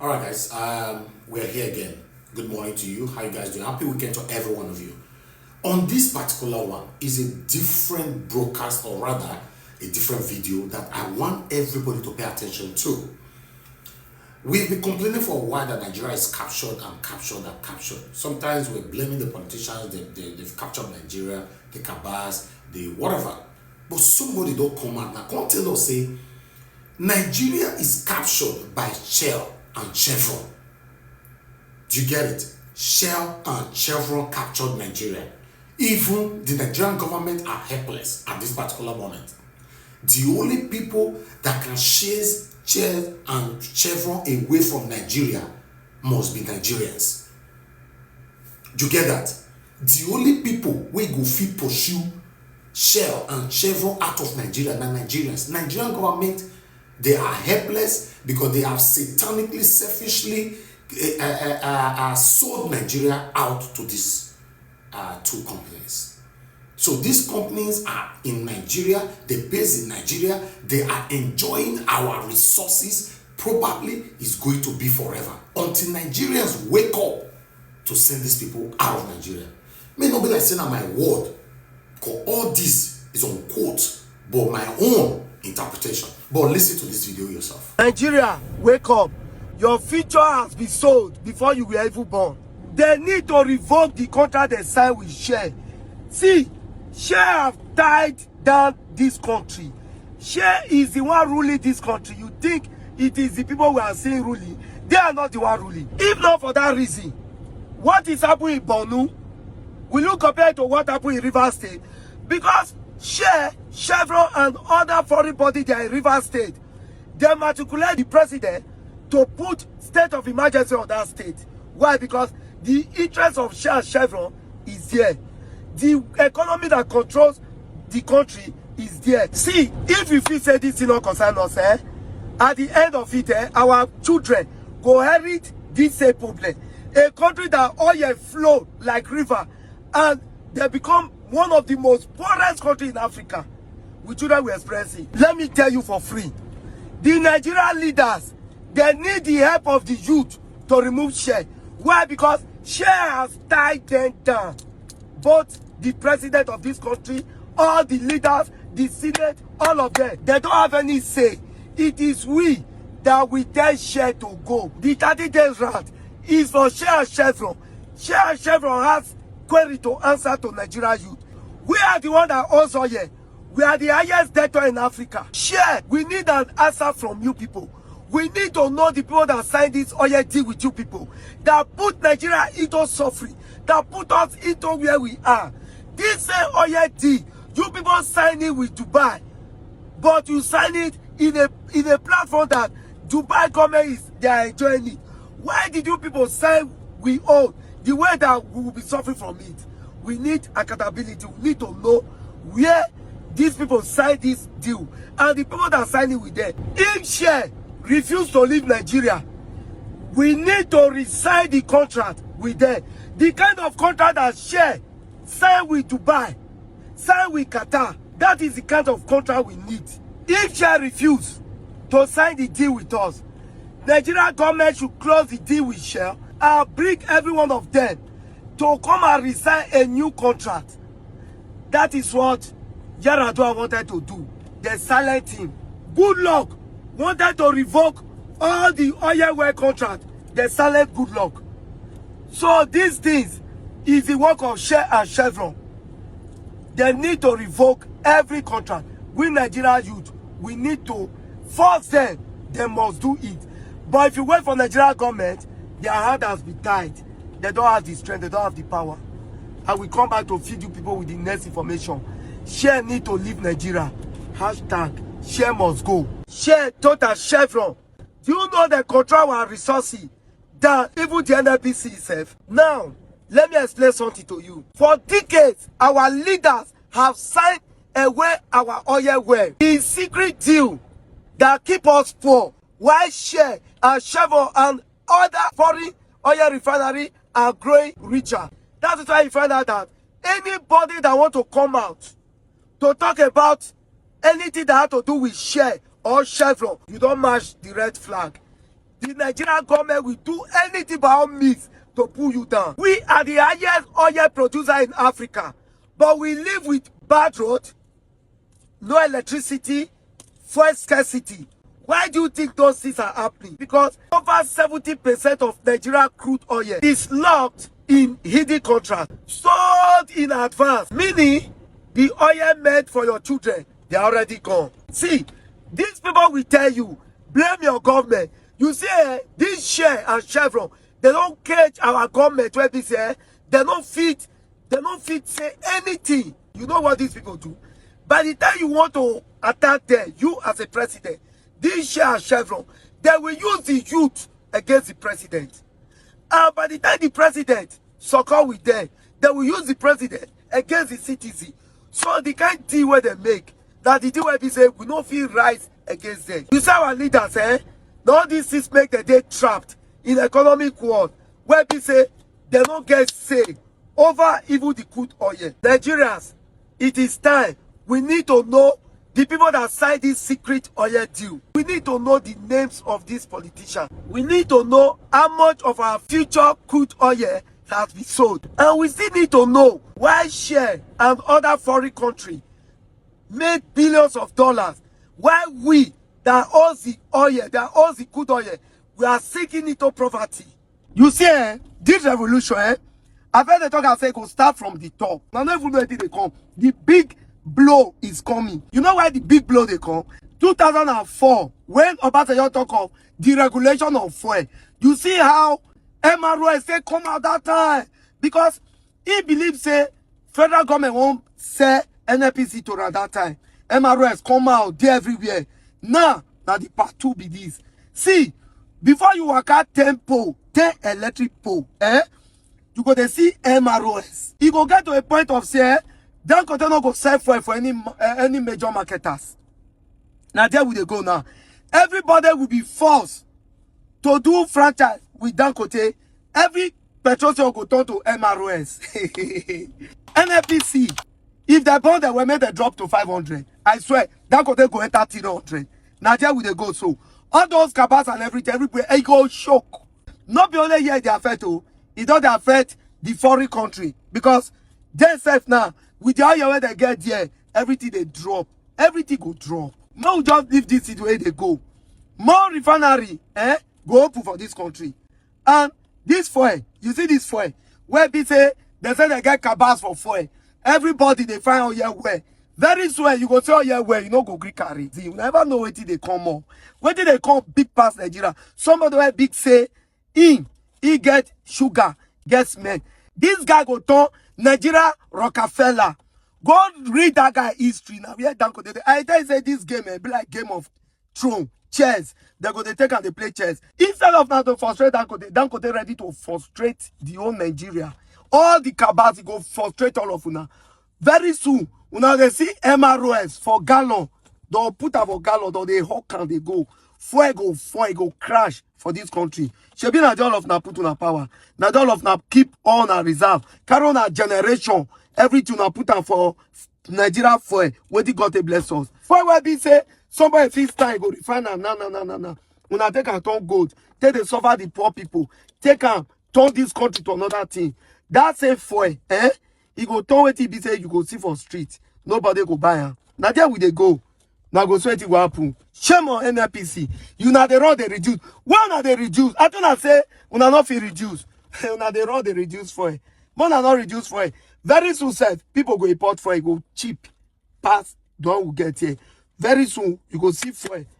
All right, guys, we're here again. Good morning to you. How you guys doing? Happy weekend to every one of you. On this particular one is a different broadcast, or rather a different video that I want everybody to pay attention to. We've been complaining for a while that Nigeria is captured and captured and captured. Sometimes we're blaming the politicians, they've captured Nigeria, the cabals, the whatever. But somebody don't come out now. Come tell us, say, Nigeria is captured by Shell and Chevron. Do you get it? Shell and Chevron captured Nigeria. Even the Nigerian government are helpless at this particular moment. The only people that can chase Shell and Chevron away from Nigeria must be Nigerians. Do you get that? The only people we go fit pursue Shell and Chevron out of Nigeria are Nigerians. Nigerian government, they are helpless because they have satanically, selfishly sold Nigeria out to these two companies. So these companies are in Nigeria, they're based in Nigeria, they are enjoying our resources. Probably is going to be forever until Nigerians wake up to send these people out of Nigeria. May not be like saying my word, because all this is on quote, but my own interpretation. But listen to this video yourself. Nigeria, wake up. Your future has been sold before you were even born. They need to revoke the contract they signed with Shell. See, Shell have tied down this country. Shell is the one ruling this country. You think it is the people we are seeing ruling? They are not the one ruling. If not for that reason, what is happening in Borno, will you compare it to what happened in Rivers State? Because Shell, Chevron, and other foreign bodies, they are in Rivers State. They matriculate the president to put state of emergency on that state. Why? Because the interest of Shell and Chevron is there. The economy that controls the country is there. See, if you feel say this thing not concern us, at the end of it, our children go inherit this same problem. A country that oil flow like river, and they become one of the most poorest countries in Africa. We children will express it. Let me tell you for free. The Nigerian leaders, they need the help of the youth to remove Shell. Why? Because Shell has tied them down. Both the president of this country, all the leaders, the Senate, all of them, they don't have any say. It is we that we tell Shell to go. The 30 days round is for Shell and Chevron. Shell and Chevron has query to answer to Nigeria youth. We are the one that owns oil. We are the highest debtor in Africa. Shell, we need an answer from you people. We need to know the people that signed this oil deal with you people, that put Nigeria into suffering, that put us into where we are. This same oil deal, you people sign it with Dubai, but you sign it in a platform that Dubai government is, they are enjoying it. Why did you people sign we own the way that we will be suffering from it? We need accountability. We need to know where these people signed this deal and the people that signed it with them. If Shell refuse to leave Nigeria, we need to resign the contract with them. The kind of contract that Shell signed with Dubai, signed with Qatar, that is the kind of contract we need. If Shell refuse to sign the deal with us, Nigerian government should close the deal with Shell and bring every one of them to come and resign a new contract. That is what Yaradua wanted to do. They silent him. Good luck wanted to revoke all the oil well contract. They silent Good luck. So these things is the work of Shell and Chevron. They need to revoke every contract. We Nigerian youth, we need to force them. They must do it. But if you wait for Nigerian government, their hand has been tied. They don't have the strength, they don't have the power. And we come back to feed you people with the next information. Shell need to leave Nigeria. Hashtag Shell must go. Shell total Chevron. Do you know they control our resources than even the NNPC itself? Now, let me explain something to you. For decades, our leaders have signed away our oil well. The secret deal that keep us poor, while Shell and Chevron and other foreign oil refinery are growing richer. That is why you find out that anybody that want to come out to talk about anything that has to do with Shell or Chevron, you don't match the red flag. the Nigerian government will do anything by all means to pull you down. We are the highest oil producer in Africa, but we live with bad road, no electricity, fuel scarcity. Why do you think those things are happening? Because over 70% of Nigerian crude oil is locked in hidden contract, sold in advance, meaning the oil made for your children, they are already gone. See, these people will tell you, blame your government. You see, this share and Chevron, they don't catch our government where they say, they don't fit say anything. You know what these people do? By the time you want to attack them, you as a president, this share and Chevron, they will use the youth against the president. And by the time the president succor with them, they will use the president against the citizen. So the kind of deal where they make, that the deal where they say, we don't feel rise against them. You see our leaders, all these things make the day trapped in the economic world, where they say, they don't get say over even the crude oil. Nigerians, it is time. We need to know the people that signed this secret oil deal. We need to know the names of these politicians. We need to know how much of our future crude oil has been sold. And we still need to know why Shell and other foreign countries made billions of dollars. Why we that owns the oil, that owns the crude oil, we are sinking into poverty. You see, this revolution, I've heard the talk and say go start from the top. Now, not even know until they come. The big blow is coming. You know why the big blow they come? 2004, when Obasanjo talk of the regulation of fuel, you see how MROS say come out that time because he believes say federal government won't sell NPC to around that time. MROS come out there everywhere. Now the part 2 be this. See, before you work out 10 pole, 10 electric pole, you go to see MROS. You go get to a point of say, Dangote no go sell for any major marketers. Now there we go now. Everybody will be forced to do franchise with Dangote. Every petrol station go turn to MROS. NFPC, if the bond that were made a drop to 500, I swear, Dangote go enter 300. Now there we go. So all those cabas and everything, everywhere, it go shock. Not be only here they affect, it don't affect the foreign country because they self now. With the oil where they get there, everything they drop. Everything go drop. No, just leave this the way they go. More refinery, go open for this country. And this fuel, you see this fuel, where they say they get cabas for fuel. Everybody they find oil where. Very soon you go say oil where you no go gree carry. You never know where they come up. Where they come big past Nigeria. Somebody where big say he get sugar, get cement. This guy go turn Nigeria Rockefeller. Go read that guy history now. Yeah, Dangote. I tell you say this game be like Game of Thrones, chess. They go they take and they play chess. Instead of now to frustrate Dangote ready to frustrate the whole Nigeria. All the cabals go frustrate all of una. Very soon, una they see MROS for gallon. They'll put up for gallon, they hawk and they go. Fuel go crash for this country. Shebi na all of na put on power. Na all of na keep on a reserve. Carry on a generation. Everything na put on for Nigeria fuel. Where the God bless us. Fuel where be say somebody feels time go refine am. No. Una take and turn gold. Take they suffer the poor people. Take and turn this country to another thing. That same fuel, he go turn what he be say you go see for street. Nobody go buy am. Now there we they go. Now go sweat it will happen. Shame on NPC. You now they run they reduce. Why not they reduce? I don't say una not feel reduce. Una they run they reduce for it. More not reduce for it. Very soon said people go import for it go cheap. Pass don't will get here. Very soon you go see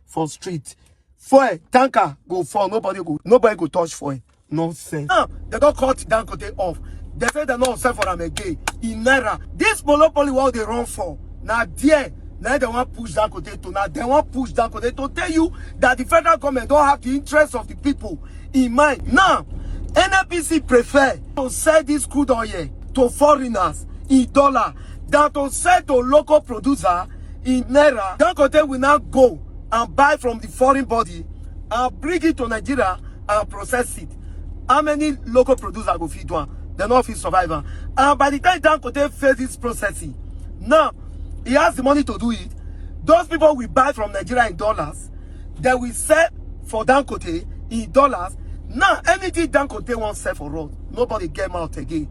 for street. For tanker go fall. Nobody go touch for it. Nonsense. Now they got cut Dangote off. They say they not sell for them again. In Naira. This monopoly what they run for. Now there. Now they want to push Dangote to now. They want to push Dangote to tell you that the federal government don't have the interests of the people in mind. Now, NNPC prefer to sell this crude oil to foreigners in dollar than to sell to local producer in Naira. Dangote will now go and buy from the foreign body and bring it to Nigeria and process it. How many local producers go feed one? They're not fit survivor. And by the time Dangote faces processing, now he has the money to do it. Those people will buy from Nigeria in dollars. They will sell for Dangote. in dollars. Now, anything Dangote won't sell for us, nobody get out again.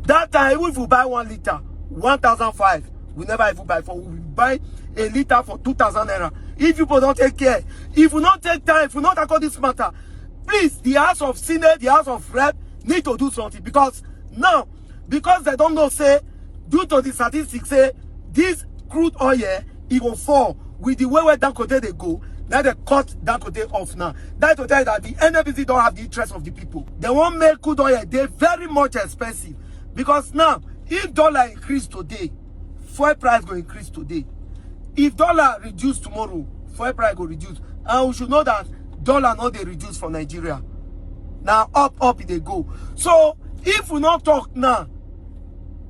That time, even if we buy 1 liter, 1,005, we never even buy for. We buy a liter for 2,000 naira. If people don't take care, if we not take time, if we not tackle this matter, please, the House of Senate, the House of Rep need to do something. Because now, because they don't know, say, due to the statistics, say, this crude oil, it will fall with the way where Dangote they go. Now they cut Dangote off now. That to tell you that the NWACH don't have the interest of the people. They won't make crude oil. They're very much expensive. Because now, if dollar increase today, fuel price will increase today. If dollar reduce tomorrow, fuel price will reduce. And we should know that dollar not they reduce for Nigeria. Now up they go. So if we not talk now,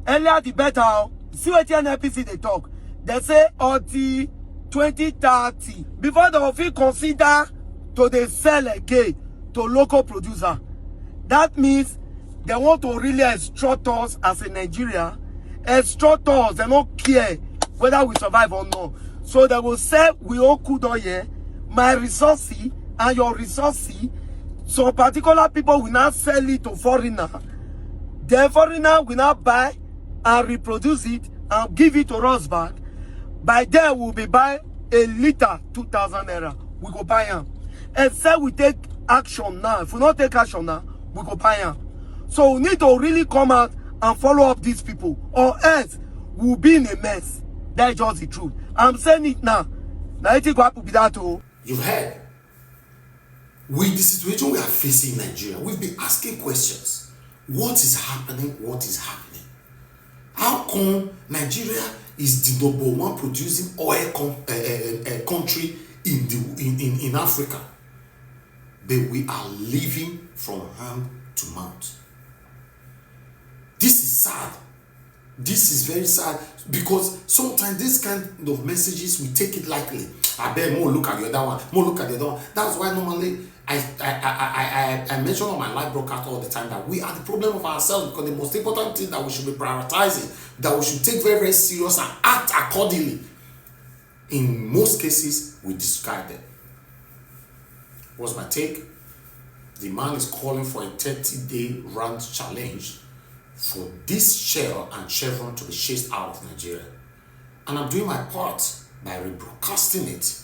earlier the better. See what the NPC they talk. They say until 2030 before they will consider to they sell again to local producer. That means they want to really extort us as a Nigeria. Extort us. They don't care whether we survive or not. So they will say we all could oil, my resources and your resources. So particular people will not sell it to foreigner. The foreigner will not buy and reproduce it and give it to us back. By then we'll be buying a liter 2,000 naira. We go buy them. Except we take action now. If we not take action now, we go buy them. So we need to really come out and follow up these people, or else we'll be in a mess. That's just the truth. I'm saying it now. Now I think what will be that too. You've heard. With the situation we are facing in Nigeria, we've been asking questions. What is happening? What is happening? How come Nigeria is the #1 producing oil country in Africa, but we are living from hand to mouth? This is sad. This is very sad, because sometimes this kind of messages we take it lightly. I bet more look at the other one, more look at the other one. That's why normally I mention on my live broadcast all the time that we are the problem of ourselves, because the most important thing that we should be prioritizing, that we should take very, very serious and act accordingly. In most cases, we discard them. What's my take? The man is calling for a 30-day rant challenge for this Shell and Chevron to be chased out of Nigeria. And I'm doing my part by rebroadcasting it.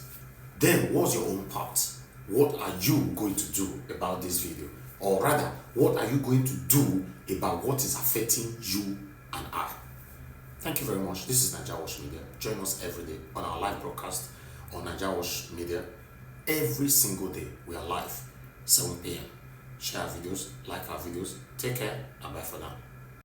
Then what's your own part? What are you going to do about this video? Or rather, what are you going to do about what is affecting you and I? Thank you very much. This is NWATCH Media. Join us every day on our live broadcast on NWATCH Media. Every single day, we are live, 7 p.m. Share our videos, like our videos. Take care, and bye for now.